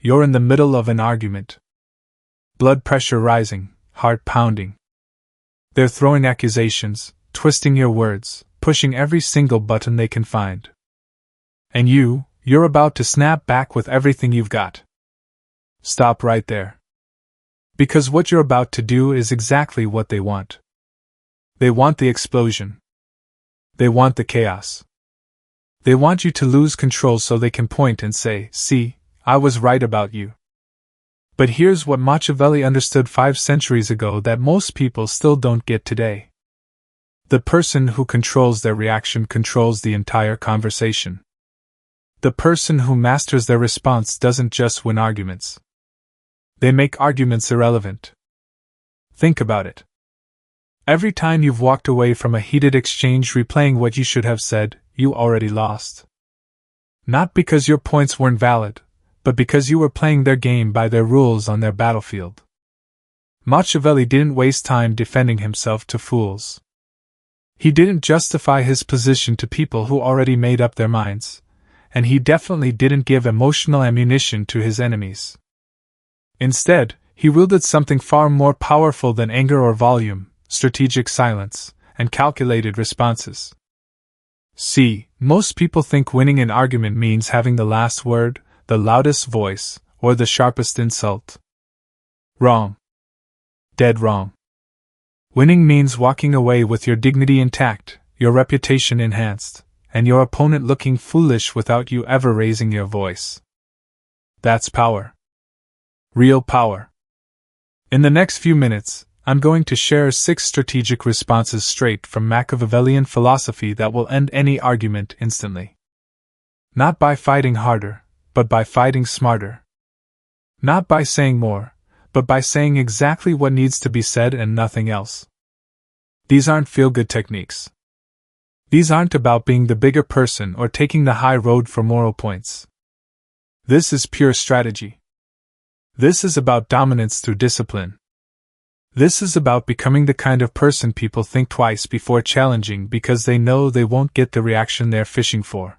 You're in the middle of an argument. Blood pressure rising, heart pounding. They're throwing accusations, twisting your words, pushing every single button they can find. And you're about to snap back with everything you've got. Stop right there. Because what you're about to do is exactly what they want. They want the explosion. They want the chaos. They want you to lose control so they can point and say, "See, I was right about you." But here's what Machiavelli understood 5 centuries ago that most people still don't get today. The person who controls their reaction controls the entire conversation. The person who masters their response doesn't just win arguments. They make arguments irrelevant. Think about it. Every time you've walked away from a heated exchange replaying what you should have said, you already lost. Not because your points weren't valid, but because you were playing their game by their rules on their battlefield. Machiavelli didn't waste time defending himself to fools. He didn't justify his position to people who already made up their minds, and he definitely didn't give emotional ammunition to his enemies. Instead, he wielded something far more powerful than anger or volume: strategic silence and calculated responses. See, most people think winning an argument means having the last word, the loudest voice, or the sharpest insult. Wrong. Dead wrong. Winning means walking away with your dignity intact, your reputation enhanced, and your opponent looking foolish without you ever raising your voice. That's power. Real power. In the next few minutes, I'm going to share 6 strategic responses straight from Machiavellian philosophy that will end any argument instantly. Not by fighting harder, but by fighting smarter. Not by saying more, but by saying exactly what needs to be said and nothing else. These aren't feel-good techniques. These aren't about being the bigger person or taking the high road for moral points. This is pure strategy. This is about dominance through discipline. This is about becoming the kind of person people think twice before challenging because they know they won't get the reaction they're fishing for.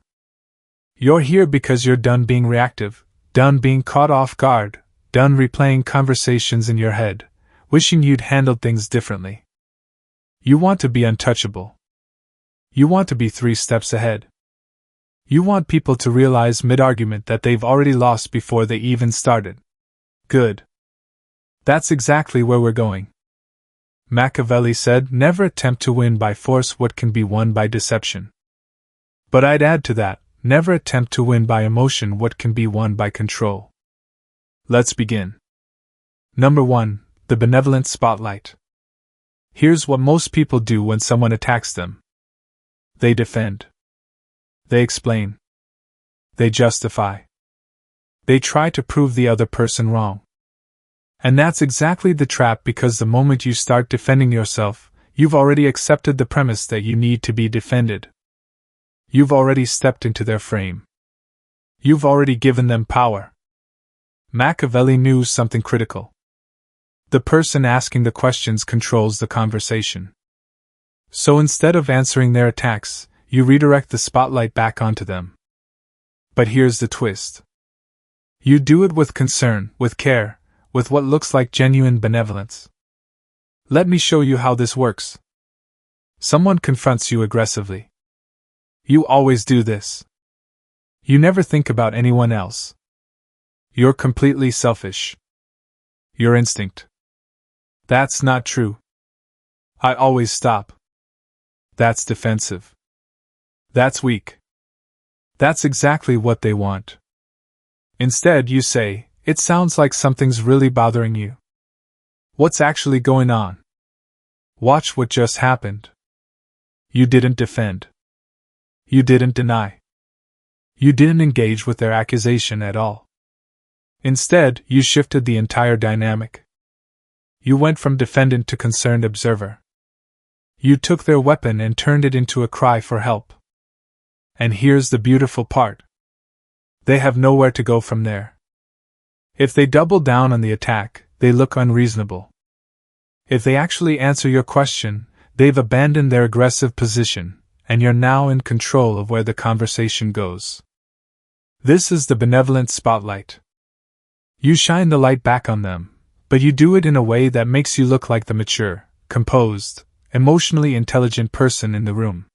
You're here because you're done being reactive, done being caught off guard, done replaying conversations in your head, wishing you'd handled things differently. You want to be untouchable. You want to be 3 steps ahead. You want people to realize mid-argument that they've already lost before they even started. Good. That's exactly where we're going. Machiavelli said, "Never attempt to win by force what can be won by deception." But I'd add to that, never attempt to win by emotion what can be won by control. Let's begin. Number 1, the benevolent spotlight. Here's what most people do when someone attacks them. They defend. They explain. They justify. They try to prove the other person wrong. And that's exactly the trap, because the moment you start defending yourself, you've already accepted the premise that you need to be defended. You've already stepped into their frame. You've already given them power. Machiavelli knew something critical. The person asking the questions controls the conversation. So instead of answering their attacks, you redirect the spotlight back onto them. But here's the twist. You do it with concern, with care, with what looks like genuine benevolence. Let me show you how this works. Someone confronts you aggressively. You always do this. You never think about anyone else. You're completely selfish. Your instinct. That's not true. I always stop. That's defensive. That's weak. That's exactly what they want. Instead, you say, "It sounds like something's really bothering you. What's actually going on? Watch what just happened." You didn't defend. You didn't deny. You didn't engage with their accusation at all. Instead, you shifted the entire dynamic. You went from defendant to concerned observer. You took their weapon and turned it into a cry for help. And here's the beautiful part. They have nowhere to go from there. If they double down on the attack, they look unreasonable. If they actually answer your question, they've abandoned their aggressive position, and you're now in control of where the conversation goes. This is the benevolent spotlight. You shine the light back on them, but you do it in a way that makes you look like the mature, composed, emotionally intelligent person in the room.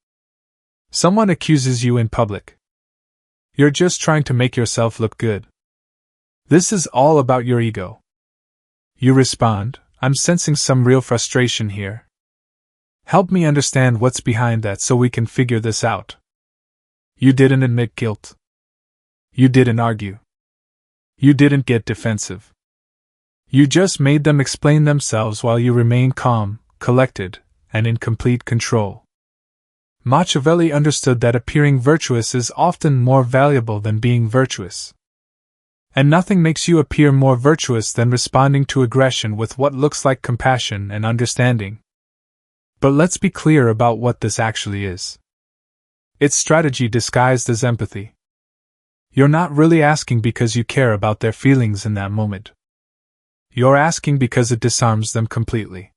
Someone accuses you in public. You're just trying to make yourself look good. This is all about your ego. You respond, "I'm sensing some real frustration here. Help me understand what's behind that so we can figure this out." You didn't admit guilt. You didn't argue. You didn't get defensive. You just made them explain themselves while you remain calm, collected, and in complete control. Machiavelli understood that appearing virtuous is often more valuable than being virtuous. And nothing makes you appear more virtuous than responding to aggression with what looks like compassion and understanding. But let's be clear about what this actually is. It's strategy disguised as empathy. You're not really asking because you care about their feelings in that moment. You're asking because it disarms them completely.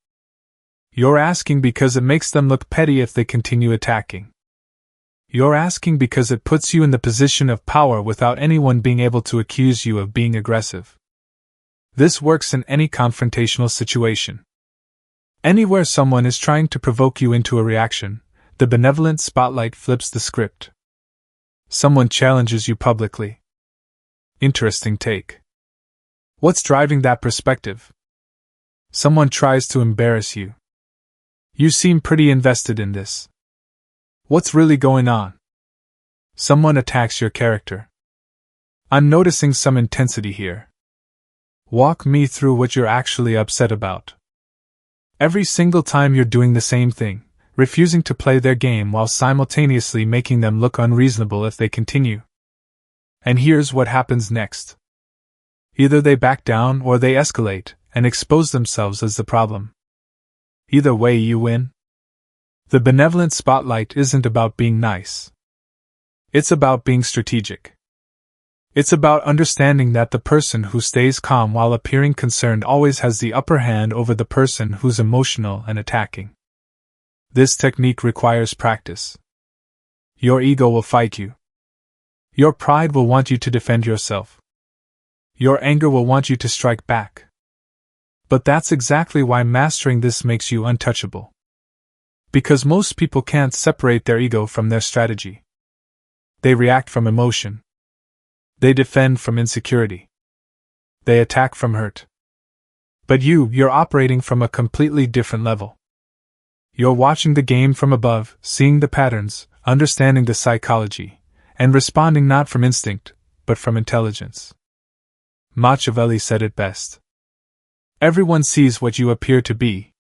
You're asking because it makes them look petty if they continue attacking. You're asking because it puts you in the position of power without anyone being able to accuse you of being aggressive. This works in any confrontational situation. Anywhere someone is trying to provoke you into a reaction, the benevolent spotlight flips the script. Someone challenges you publicly. Interesting take. What's driving that perspective? Someone tries to embarrass you. You seem pretty invested in this. What's really going on? Someone attacks your character. I'm noticing some intensity here. Walk me through what you're actually upset about. Every single time you're doing the same thing, refusing to play their game while simultaneously making them look unreasonable if they continue. And here's what happens next. Either they back down or they escalate and expose themselves as the problem. Either way, you win. The benevolent spotlight isn't about being nice. It's about being strategic. It's about understanding that the person who stays calm while appearing concerned always has the upper hand over the person who's emotional and attacking. This technique requires practice. Your ego will fight you. Your pride will want you to defend yourself. Your anger will want you to strike back. But that's exactly why mastering this makes you untouchable. Because most people can't separate their ego from their strategy. They react from emotion. They defend from insecurity. They attack from hurt. But you're operating from a completely different level. You're watching the game from above, seeing the patterns, understanding the psychology, and responding not from instinct, but from intelligence. Machiavelli said it best. Everyone sees what you appear to be.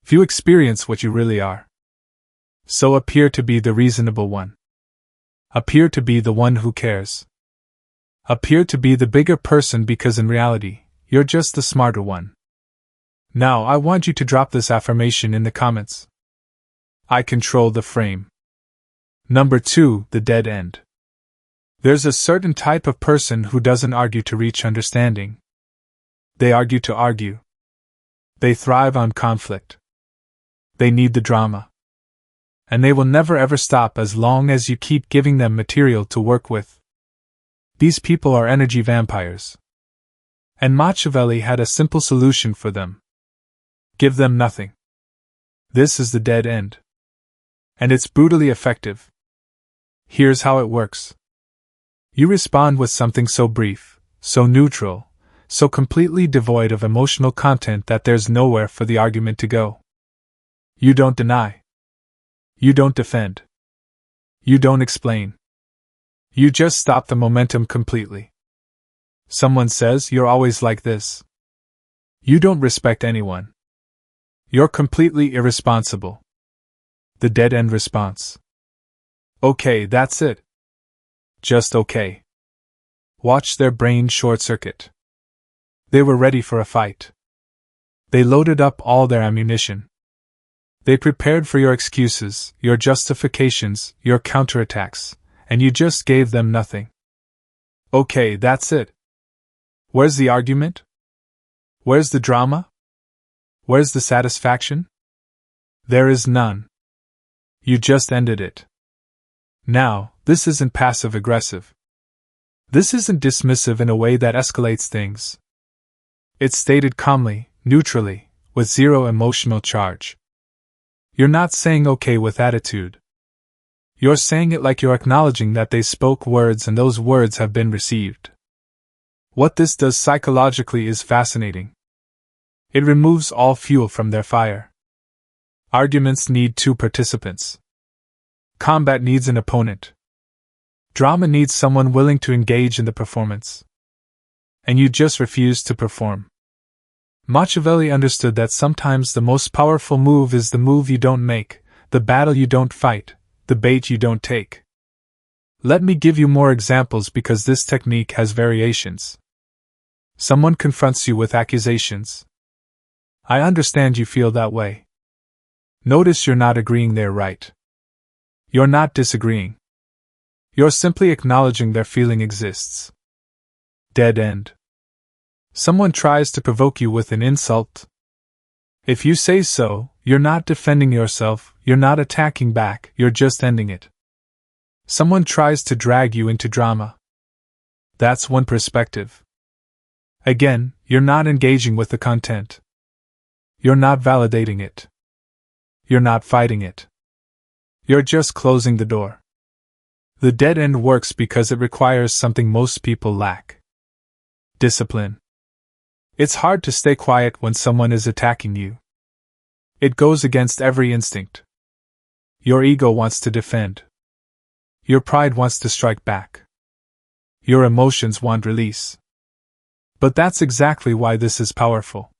Few experience what you really are. So appear to be the reasonable one. Appear to be the one who cares. Appear to be the bigger person because in reality, you're just the smarter one. Now I want you to drop this affirmation in the comments. I control the frame. Number 2, the dead end. There's a certain type of person who doesn't argue to reach understanding. They argue to argue. They thrive on conflict. They need the drama. And they will never ever stop as long as you keep giving them material to work with. These people are energy vampires. And Machiavelli had a simple solution for them. Give them nothing. This is the dead end. And it's brutally effective. Here's how it works. You respond with something so brief, so neutral, so completely devoid of emotional content that there's nowhere for the argument to go. You don't deny. You don't defend. You don't explain. You just stop the momentum completely. Someone says you're always like this. You don't respect anyone. You're completely irresponsible. The dead-end response. Okay, that's it. Just okay. Watch their brain short-circuit. They were ready for a fight. They loaded up all their ammunition. They prepared for your excuses, your justifications, your counterattacks, and you just gave them nothing. Okay, that's it. Where's the argument? Where's the drama? Where's the satisfaction? There is none. You just ended it. Now, this isn't passive-aggressive. This isn't dismissive in a way that escalates things. It's stated calmly, neutrally, with zero emotional charge. You're not saying okay with attitude. You're saying it like you're acknowledging that they spoke words and those words have been received. What this does psychologically is fascinating. It removes all fuel from their fire. Arguments need two participants. Combat needs an opponent. Drama needs someone willing to engage in the performance. And you just refuse to perform. Machiavelli understood that sometimes the most powerful move is the move you don't make, the battle you don't fight, the bait you don't take. Let me give you more examples because this technique has variations. Someone confronts you with accusations. I understand you feel that way. Notice you're not agreeing they're right. You're not disagreeing. You're simply acknowledging their feeling exists. Dead end. Someone tries to provoke you with an insult. If you say so, you're not defending yourself, you're not attacking back, you're just ending it. Someone tries to drag you into drama. That's one perspective. Again, you're not engaging with the content. You're not validating it. You're not fighting it. You're just closing the door. The dead end works because it requires something most people lack. Discipline. It's hard to stay quiet when someone is attacking you. It goes against every instinct. Your ego wants to defend. Your pride wants to strike back. Your emotions want release. But that's exactly why this is powerful.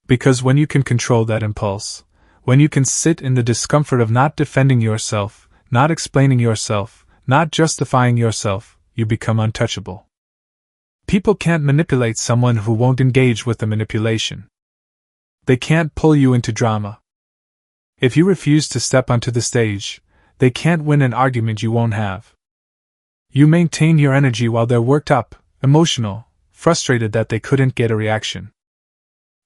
Because when you can control that impulse, when you can sit in the discomfort of not defending yourself, not explaining yourself, not justifying yourself, you become untouchable. People can't manipulate someone who won't engage with the manipulation. They can't pull you into drama. If you refuse to step onto the stage, they can't win an argument you won't have. You maintain your energy while they're worked up, emotional, frustrated that they couldn't get a reaction.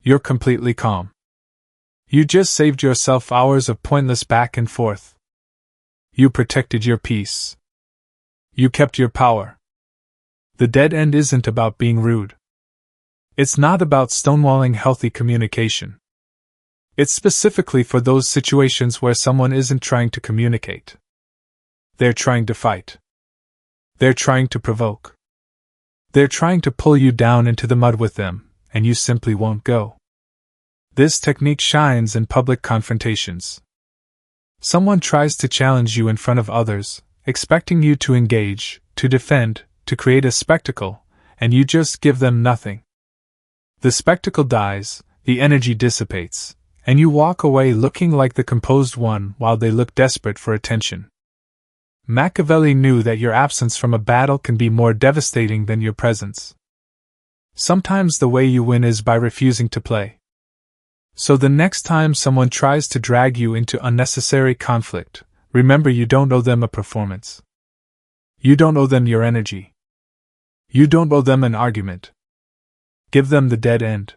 You're completely calm. You just saved yourself hours of pointless back and forth. You protected your peace. You kept your power. The dead end isn't about being rude. It's not about stonewalling healthy communication. It's specifically for those situations where someone isn't trying to communicate. They're trying to fight. They're trying to provoke. They're trying to pull you down into the mud with them, and you simply won't go. This technique shines in public confrontations. Someone tries to challenge you in front of others, expecting you to engage, to defend, to create a spectacle, and you just give them nothing. The spectacle dies, the energy dissipates, and you walk away looking like the composed one while they look desperate for attention. Machiavelli knew that your absence from a battle can be more devastating than your presence. Sometimes the way you win is by refusing to play. So the next time someone tries to drag you into unnecessary conflict, remember you don't owe them a performance. You don't owe them your energy. You don't owe them an argument. Give them the dead end.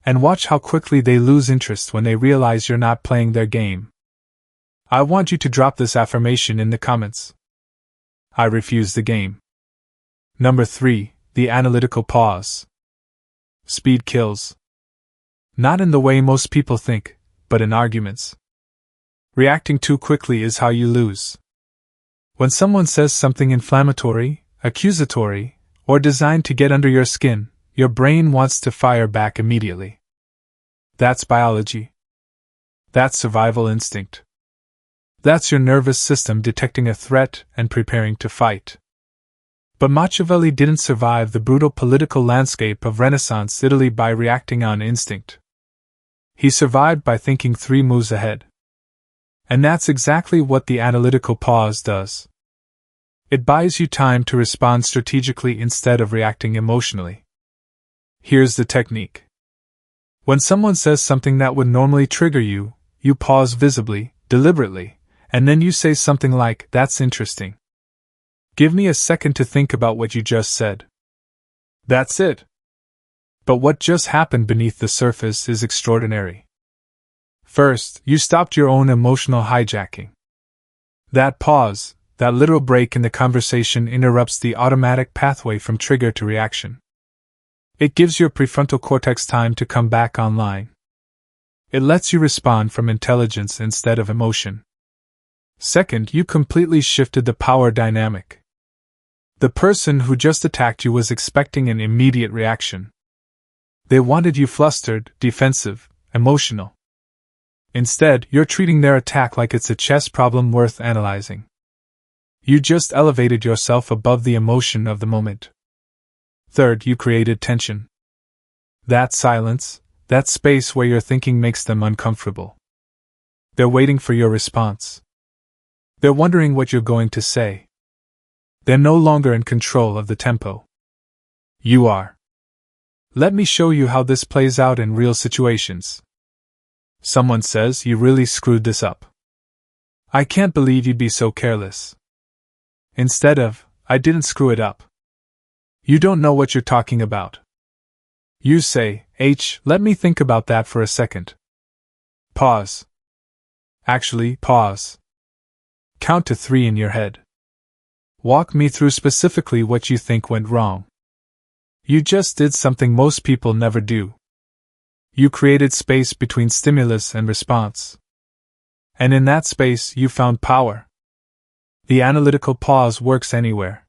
And watch how quickly they lose interest when they realize you're not playing their game. I want you to drop this affirmation in the comments. I refuse the game. Number 3, the analytical pause. Speed kills. Not in the way most people think, but in arguments. Reacting too quickly is how you lose. When someone says something inflammatory, accusatory, or designed to get under your skin, your brain wants to fire back immediately. That's biology. That's survival instinct. That's your nervous system detecting a threat and preparing to fight. But Machiavelli didn't survive the brutal political landscape of Renaissance Italy by reacting on instinct. He survived by thinking 3 moves ahead. And that's exactly what the analytical pause does. It buys you time to respond strategically instead of reacting emotionally. Here's the technique. When someone says something that would normally trigger you, you pause visibly, deliberately, and then you say something like, "That's interesting. Give me a second to think about what you just said." That's it. But what just happened beneath the surface is extraordinary. First, you stopped your own emotional hijacking. That pause, That little break in the conversation interrupts the automatic pathway from trigger to reaction. It gives your prefrontal cortex time to come back online. It lets you respond from intelligence instead of emotion. Second, you completely shifted the power dynamic. The person who just attacked you was expecting an immediate reaction. They wanted you flustered, defensive, emotional. Instead, you're treating their attack like it's a chess problem worth analyzing. You just elevated yourself above the emotion of the moment. Third, you created tension. That silence, that space where your thinking makes them uncomfortable. They're waiting for your response. They're wondering what you're going to say. They're no longer in control of the tempo. You are. Let me show you how this plays out in real situations. Someone says, "You really screwed this up. I can't believe you'd be so careless." Instead of, "I didn't screw it up. You don't know what you're talking about." You say, let me think about that for a second. Pause. Actually, pause. Count to 3 in your head. Walk me through specifically what you think went wrong. You just did something most people never do. You created space between stimulus and response. And in that space, you found power. The analytical pause works anywhere.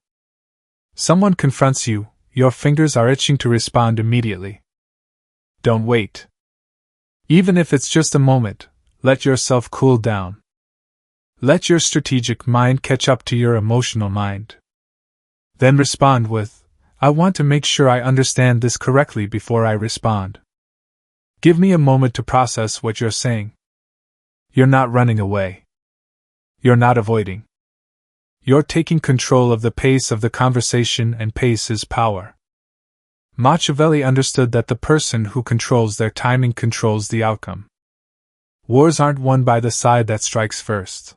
Someone confronts you, your fingers are itching to respond immediately. Don't wait. Even if it's just a moment, let yourself cool down. Let your strategic mind catch up to your emotional mind. Then respond with, "I want to make sure I understand this correctly before I respond. Give me a moment to process what you're saying." You're not running away. You're not avoiding. You're taking control of the pace of the conversation, and pace is power. Machiavelli understood that the person who controls their timing controls the outcome. Wars aren't won by the side that strikes first.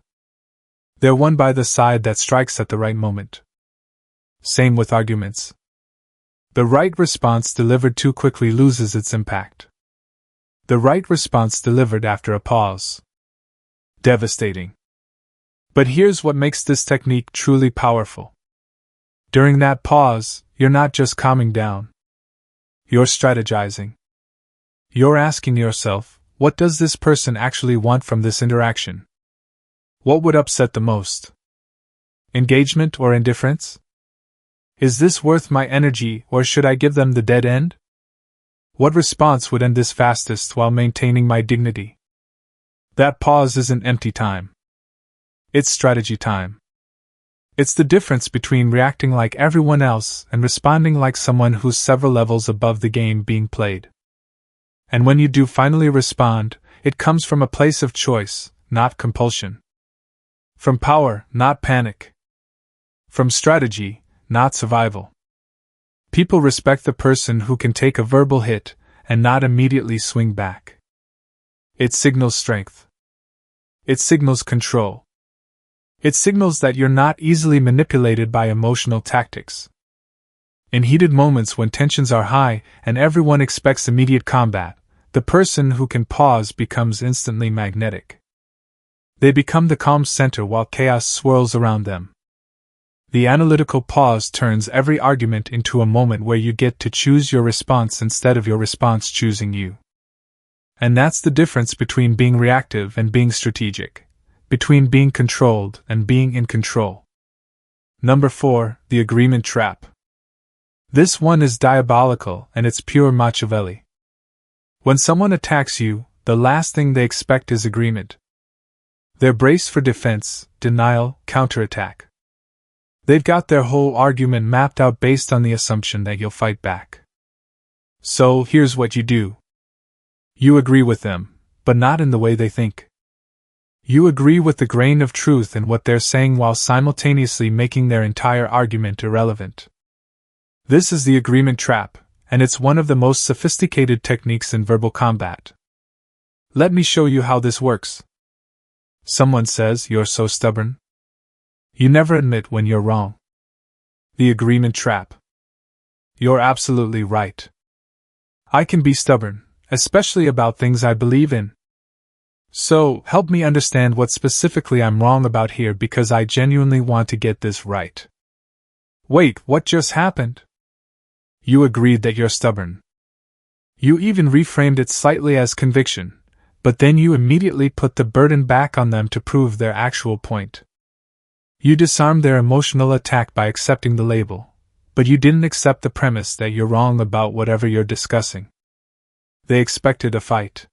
They're won by the side that strikes at the right moment. Same with arguments. The right response delivered too quickly loses its impact. The right response delivered after a pause. Devastating. But here's what makes this technique truly powerful. During that pause, you're not just calming down. You're strategizing. You're asking yourself, what does this person actually want from this interaction? What would upset the most? Engagement or indifference? Is this worth my energy, or should I give them the dead end? What response would end this fastest while maintaining my dignity? That pause isn't empty time. It's strategy time. It's the difference between reacting like everyone else and responding like someone who's several levels above the game being played. And when you do finally respond, it comes from a place of choice, not compulsion. From power, not panic. From strategy, not survival. People respect the person who can take a verbal hit and not immediately swing back. It signals strength. It signals control. It signals that you're not easily manipulated by emotional tactics. In heated moments when tensions are high and everyone expects immediate combat, the person who can pause becomes instantly magnetic. They become the calm center while chaos swirls around them. The analytical pause turns every argument into a moment where you get to choose your response instead of your response choosing you. And that's the difference between being reactive and being strategic, between being controlled and being in control. Number 4, the agreement trap. This one is diabolical, and it's pure Machiavelli. When someone attacks you, the last thing they expect is agreement. They're braced for defense, denial, counterattack. They've got their whole argument mapped out based on the assumption that you'll fight back. So, here's what you do. You agree with them, but not in the way they think. You agree with the grain of truth in what they're saying while simultaneously making their entire argument irrelevant. This is the agreement trap, and it's one of the most sophisticated techniques in verbal combat. Let me show you how this works. Someone says, "You're so stubborn. You never admit when you're wrong." The agreement trap. You're absolutely right. I can be stubborn, especially about things I believe in. So, help me understand what specifically I'm wrong about here because I genuinely want to get this right. Wait, what just happened? You agreed that you're stubborn. You even reframed it slightly as conviction, but then you immediately put the burden back on them to prove their actual point. You disarmed their emotional attack by accepting the label, but you didn't accept the premise that you're wrong about whatever you're discussing. They expected a fight.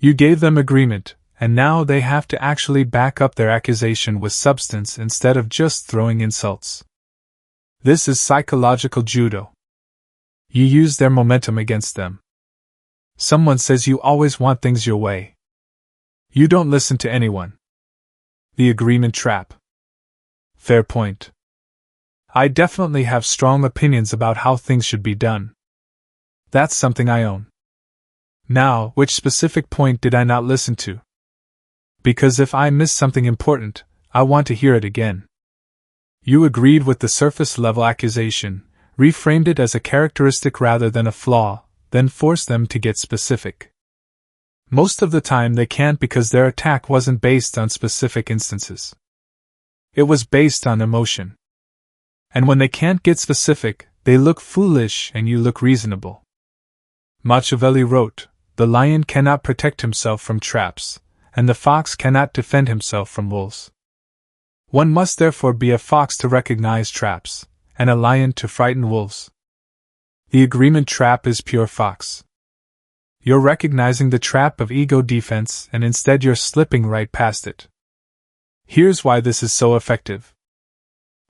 You gave them agreement, and now they have to actually back up their accusation with substance instead of just throwing insults. This is psychological judo. You use their momentum against them. Someone says you always want things your way. You don't listen to anyone. The agreement trap. Fair point. I definitely have strong opinions about how things should be done. That's something I own. Now, which specific point did I not listen to? Because if I miss something important, I want to hear it again. You agreed with the surface-level accusation, reframed it as a characteristic rather than a flaw, then forced them to get specific. Most of the time they can't because their attack wasn't based on specific instances. It was based on emotion. And when they can't get specific, they look foolish and you look reasonable. Machiavelli wrote, "The lion cannot protect himself from traps, and the fox cannot defend himself from wolves. One must therefore be a fox to recognize traps, and a lion to frighten wolves." The agreement trap is pure fox. You're recognizing the trap of ego defense and instead you're slipping right past it. Here's why this is so effective.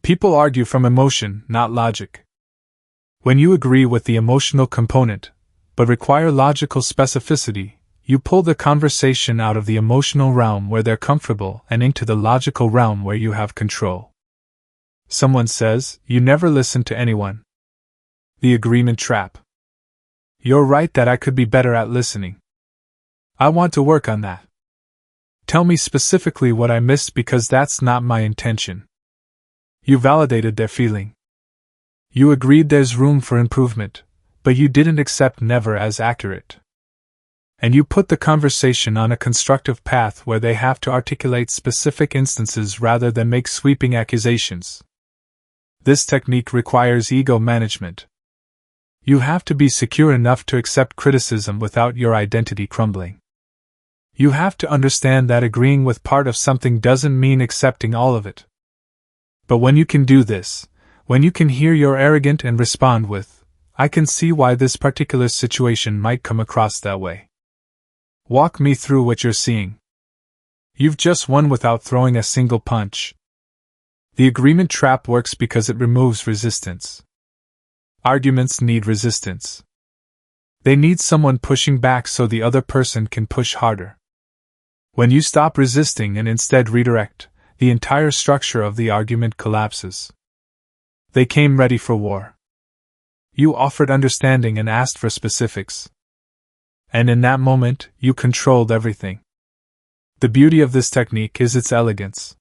People argue from emotion, not logic. When you agree with the emotional component, but require logical specificity, you pull the conversation out of the emotional realm where they're comfortable and into the logical realm where you have control. Someone says, "You never listen to anyone." The agreement trap. You're right that I could be better at listening. I want to work on that. Tell me specifically what I missed because that's not my intention. You validated their feeling. You agreed there's room for improvement, but you didn't accept never as accurate. And you put the conversation on a constructive path where they have to articulate specific instances rather than make sweeping accusations. This technique requires ego management. You have to be secure enough to accept criticism without your identity crumbling. You have to understand that agreeing with part of something doesn't mean accepting all of it. But when you can do this, when you can hear you're arrogant and respond with, "I can see why this particular situation might come across that way. Walk me through what you're seeing." You've just won without throwing a single punch. The agreement trap works because it removes resistance. Arguments need resistance. They need someone pushing back so the other person can push harder. When you stop resisting and instead redirect, the entire structure of the argument collapses. They came ready for war. You offered understanding and asked for specifics. And in that moment, you controlled everything. The beauty of this technique is its elegance.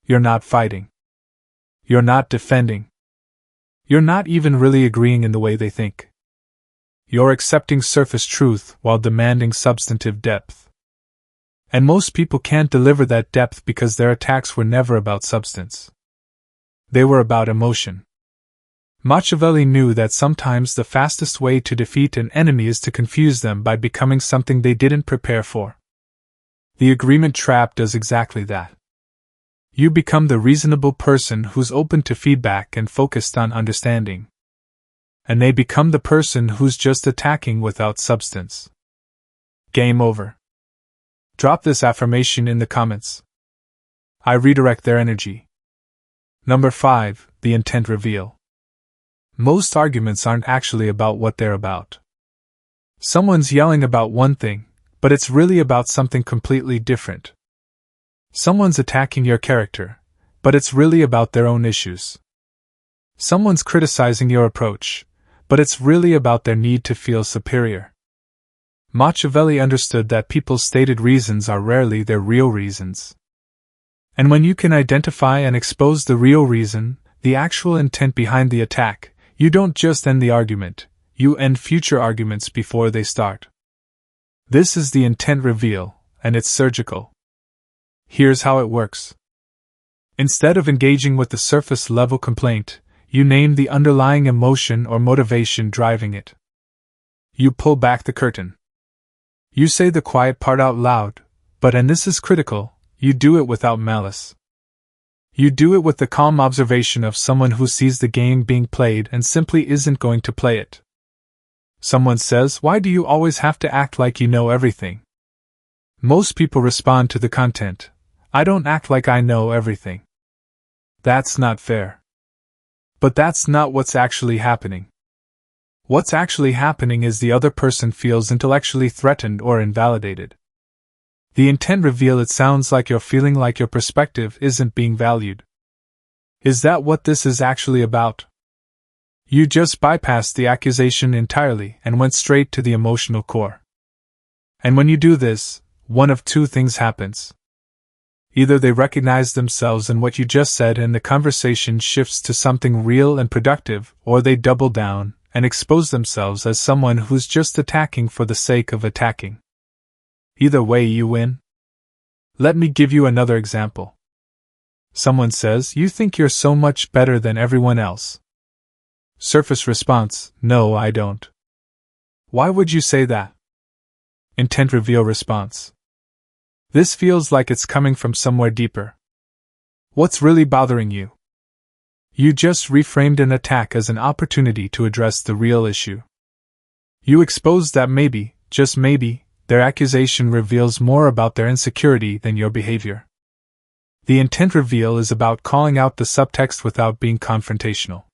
You're not fighting. You're not defending. You're not even really agreeing in the way they think. You're accepting surface truth while demanding substantive depth. And most people can't deliver that depth because their attacks were never about substance. They were about emotion. Machiavelli knew that sometimes the fastest way to defeat an enemy is to confuse them by becoming something they didn't prepare for. The agreement trap does exactly that. You become the reasonable person who's open to feedback and focused on understanding. And they become the person who's just attacking without substance. Game over. Drop this affirmation in the comments. I redirect their energy. Number 5, the intent reveal. Most arguments aren't actually about what they're about. Someone's yelling about one thing, but it's really about something completely different. Someone's attacking your character, but it's really about their own issues. Someone's criticizing your approach, but it's really about their need to feel superior. Machiavelli understood that people's stated reasons are rarely their real reasons. And when you can identify and expose the real reason, the actual intent behind the attack, you don't just end the argument, you end future arguments before they start. This is the intent reveal, and it's surgical. Here's how it works. Instead of engaging with the surface-level complaint, you name the underlying emotion or motivation driving it. You pull back the curtain. You say the quiet part out loud, but, and this is critical, you do it without malice. You do it with the calm observation of someone who sees the game being played and simply isn't going to play it. Someone says, "Why do you always have to act like you know everything?" Most people respond to the content, "I don't act like I know everything." That's not fair. But that's not what's actually happening. What's actually happening is the other person feels intellectually threatened or invalidated. The intent reveal it sounds like you're feeling like your perspective isn't being valued. Is that what this is actually about? You just bypassed the accusation entirely and went straight to the emotional core. And when you do this, one of two things happens. Either they recognize themselves in what you just said and the conversation shifts to something real and productive, or they double down and expose themselves as someone who's just attacking for the sake of attacking. Either way, you win. Let me give you another example. Someone says, "You think you're so much better than everyone else." Surface response, "No, I don't." Why would you say that? Intent reveal response. This feels like it's coming from somewhere deeper. What's really bothering you? You just reframed an attack as an opportunity to address the real issue. You exposed that maybe, just maybe, their accusation reveals more about their insecurity than your behavior. The intent reveal is about calling out the subtext without being confrontational.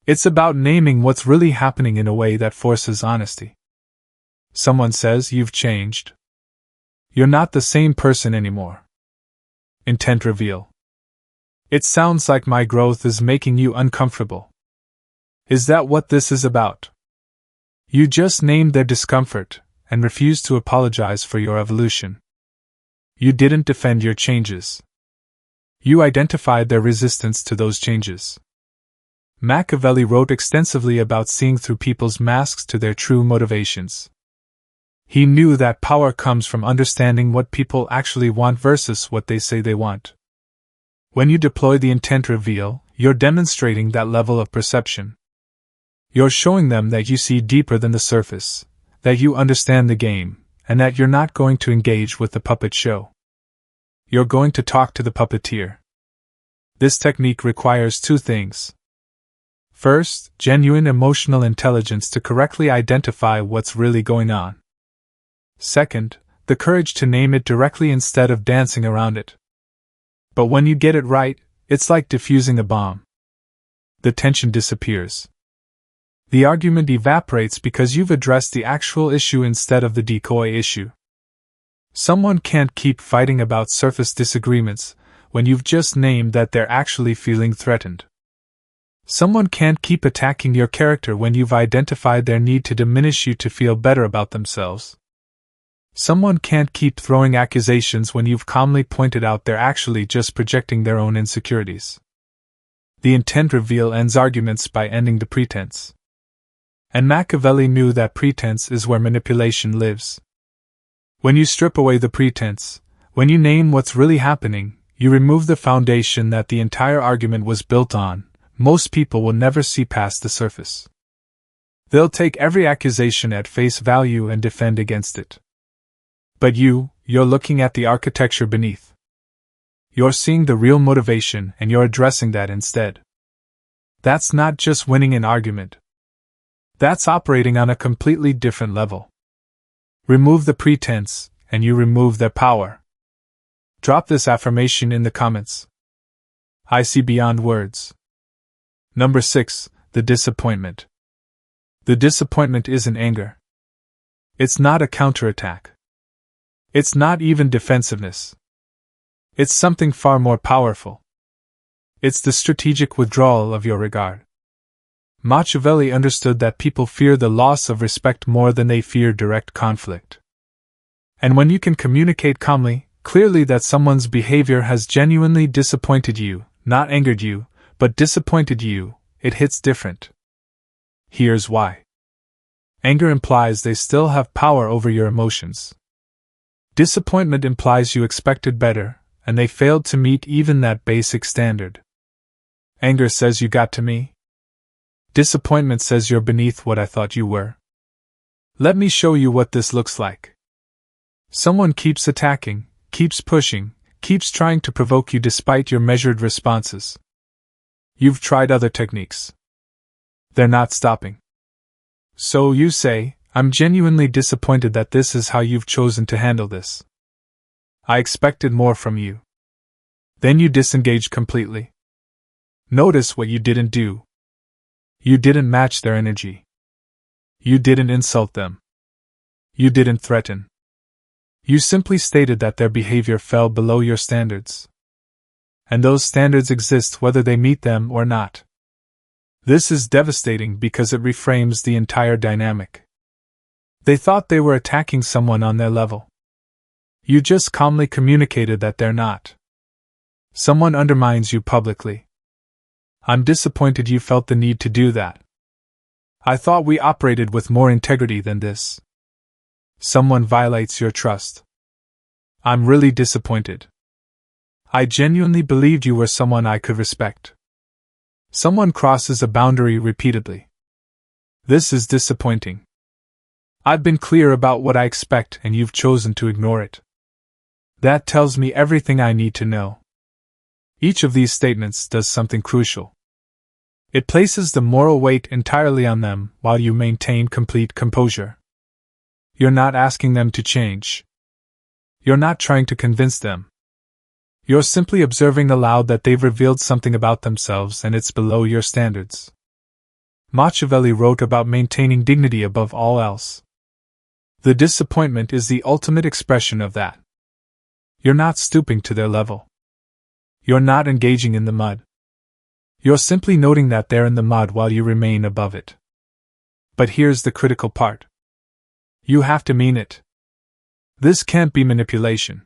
It's about naming what's really happening in a way that forces honesty. Someone says, "You've changed. You're not the same person anymore." Intent reveal. It sounds like my growth is making you uncomfortable. Is that what this is about? You just named their discomfort and refused to apologize for your evolution. You didn't defend your changes. You identified their resistance to those changes. Machiavelli wrote extensively about seeing through people's masks to their true motivations. He knew that power comes from understanding what people actually want versus what they say they want. When you deploy the intent reveal, you're demonstrating that level of perception. You're showing them that you see deeper than the surface, that you understand the game, and that you're not going to engage with the puppet show. You're going to talk to the puppeteer. This technique requires two things. First, genuine emotional intelligence to correctly identify what's really going on. Second, the courage to name it directly instead of dancing around it. But when you get it right, it's like diffusing a bomb. The tension disappears. The argument evaporates because you've addressed the actual issue instead of the decoy issue. Someone can't keep fighting about surface disagreements when you've just named that they're actually feeling threatened. Someone can't keep attacking your character when you've identified their need to diminish you to feel better about themselves. Someone can't keep throwing accusations when you've calmly pointed out they're actually just projecting their own insecurities. The intent reveal ends arguments by ending the pretense. And Machiavelli knew that pretense is where manipulation lives. When you strip away the pretense, when you name what's really happening, you remove the foundation that the entire argument was built on. Most people will never see past the surface. They'll take every accusation at face value and defend against it. But you're looking at the architecture beneath. You're seeing the real motivation and you're addressing that instead. That's not just winning an argument. That's operating on a completely different level. Remove the pretense, and you remove their power. Drop this affirmation in the comments. I see beyond words. Number 6, the disappointment. The disappointment isn't anger. It's not a counterattack. It's not even defensiveness. It's something far more powerful. It's the strategic withdrawal of your regard. Machiavelli understood that people fear the loss of respect more than they fear direct conflict. And when you can communicate calmly, clearly that someone's behavior has genuinely disappointed you, not angered you, but disappointed you, it hits different. Here's why. Anger implies they still have power over your emotions. Disappointment implies you expected better, and they failed to meet even that basic standard. Anger says you got to me. Disappointment says you're beneath what I thought you were. Let me show you what this looks like. Someone keeps attacking, keeps pushing, keeps trying to provoke you despite your measured responses. You've tried other techniques. They're not stopping. So you say, I'm genuinely disappointed that this is how you've chosen to handle this. I expected more from you. Then you disengage completely. Notice what you didn't do. You didn't match their energy. You didn't insult them. You didn't threaten. You simply stated that their behavior fell below your standards. And those standards exist whether they meet them or not. This is devastating because it reframes the entire dynamic. They thought they were attacking someone on their level. You just calmly communicated that they're not. Someone undermines you publicly. I'm disappointed you felt the need to do that. I thought we operated with more integrity than this. Someone violates your trust. I'm really disappointed. I genuinely believed you were someone I could respect. Someone crosses a boundary repeatedly. This is disappointing. I've been clear about what I expect and you've chosen to ignore it. That tells me everything I need to know. Each of these statements does something crucial. It places the moral weight entirely on them while you maintain complete composure. You're not asking them to change. You're not trying to convince them. You're simply observing aloud that they've revealed something about themselves and it's below your standards. Machiavelli wrote about maintaining dignity above all else. The disappointment is the ultimate expression of that. You're not stooping to their level. You're not engaging in the mud. You're simply noting that they're in the mud while you remain above it. But here's the critical part. You have to mean it. This can't be manipulation.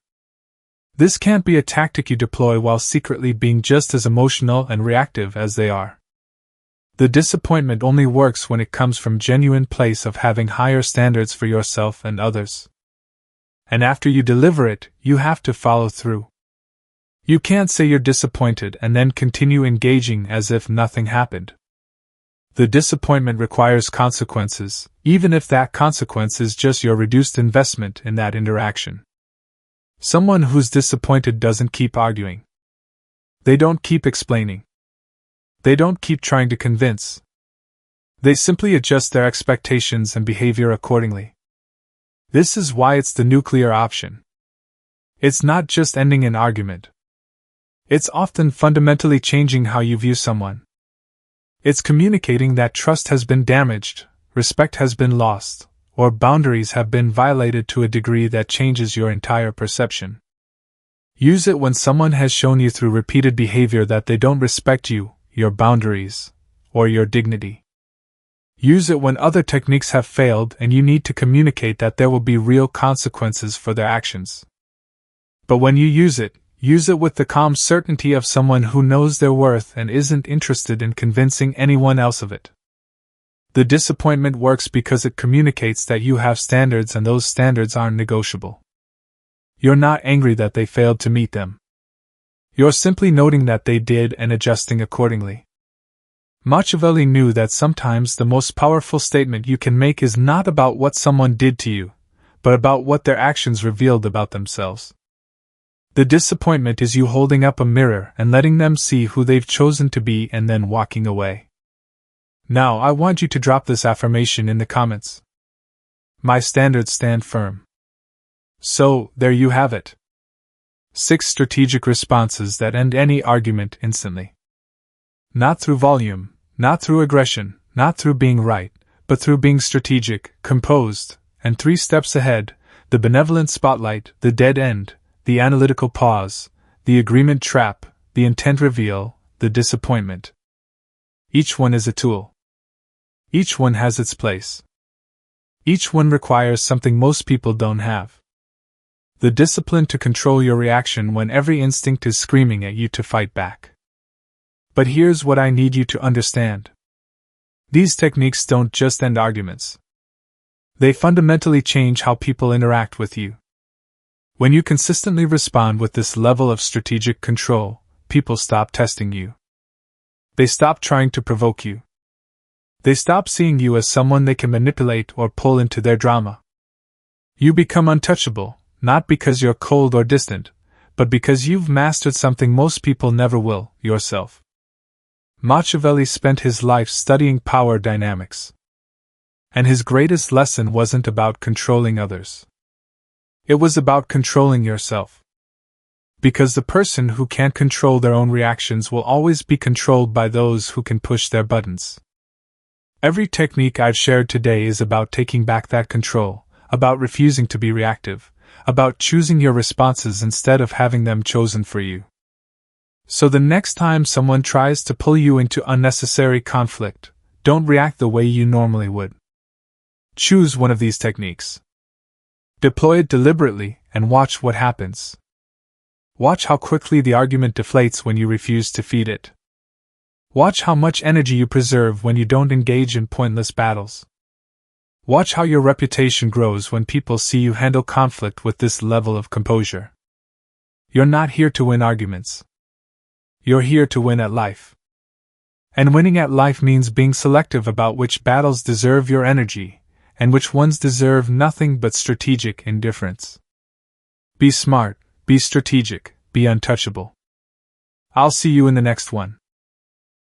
This can't be a tactic you deploy while secretly being just as emotional and reactive as they are. The disappointment only works when it comes from a genuine place of having higher standards for yourself and others. And after you deliver it, you have to follow through. You can't say you're disappointed and then continue engaging as if nothing happened. The disappointment requires consequences, even if that consequence is just your reduced investment in that interaction. Someone who's disappointed doesn't keep arguing. They don't keep explaining. They don't keep trying to convince. They simply adjust their expectations and behavior accordingly. This is why it's the nuclear option. It's not just ending an argument. It's often fundamentally changing how you view someone. It's communicating that trust has been damaged, respect has been lost, or boundaries have been violated to a degree that changes your entire perception. Use it when someone has shown you through repeated behavior that they don't respect you, your boundaries, or your dignity. Use it when other techniques have failed and you need to communicate that there will be real consequences for their actions. But when you use it with the calm certainty of someone who knows their worth and isn't interested in convincing anyone else of it. The disappointment works because it communicates that you have standards and those standards aren't negotiable. You're not angry that they failed to meet them. You're simply noting that they did and adjusting accordingly. Machiavelli knew that sometimes the most powerful statement you can make is not about what someone did to you, but about what their actions revealed about themselves. The disappointment is you holding up a mirror and letting them see who they've chosen to be and then walking away. Now I want you to drop this affirmation in the comments. My standards stand firm. So, there you have it. 6 strategic responses that end any argument instantly. Not through volume, not through aggression, not through being right, but through being strategic, composed, and 3 steps ahead: the benevolent spotlight, the dead end, the analytical pause, the agreement trap, the intent reveal, the disappointment. Each one is a tool. Each one has its place. Each one requires something most people don't have. The discipline to control your reaction when every instinct is screaming at you to fight back. But here's what I need you to understand. These techniques don't just end arguments. They fundamentally change how people interact with you. When you consistently respond with this level of strategic control, people stop testing you. They stop trying to provoke you. They stop seeing you as someone they can manipulate or pull into their drama. You become untouchable, not because you're cold or distant, but because you've mastered something most people never will, yourself. Machiavelli spent his life studying power dynamics. And his greatest lesson wasn't about controlling others. It was about controlling yourself. Because the person who can't control their own reactions will always be controlled by those who can push their buttons. Every technique I've shared today is about taking back that control, about refusing to be reactive, about choosing your responses instead of having them chosen for you. So the next time someone tries to pull you into unnecessary conflict, don't react the way you normally would. Choose one of these techniques. Deploy it deliberately and watch what happens. Watch how quickly the argument deflates when you refuse to feed it. Watch how much energy you preserve when you don't engage in pointless battles. Watch how your reputation grows when people see you handle conflict with this level of composure. You're not here to win arguments. You're here to win at life. And winning at life means being selective about which battles deserve your energy, and which ones deserve nothing but strategic indifference. Be smart, be strategic, be untouchable. I'll see you in the next one.